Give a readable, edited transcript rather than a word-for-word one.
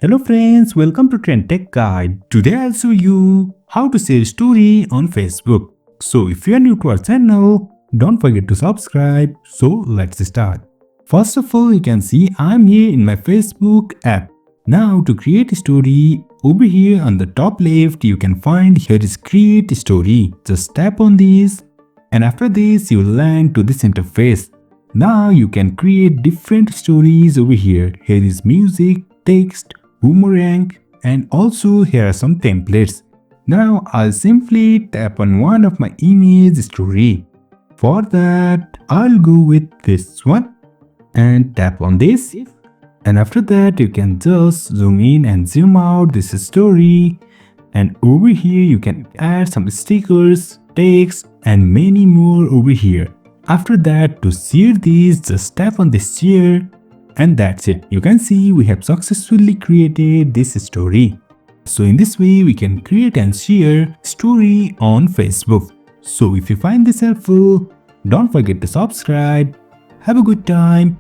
Hello friends, welcome to Trend Tech Guide. Today I'll show you how to share story on Facebook. So if you are new to our channel, don't forget to subscribe. So let's start. First of all, you can see I'm here in my Facebook app. Now to create a story, over here on the top left you can find here is create story. Just tap on this and after this you will land to this interface. Now you can create different stories over here. Here is music, text, boomerang, and also here are some templates. Now I'll simply tap on one of my image story. For that I'll go with this one and tap on this, and after that you can just zoom in and zoom out this story, and over here you can add some stickers, text and many more over here. After that, to share these, just tap on this share and that's it. You can see we have successfully created this story. So in this way we can create and share story on Facebook. So if you find this helpful, don't forget to subscribe. Have a good time.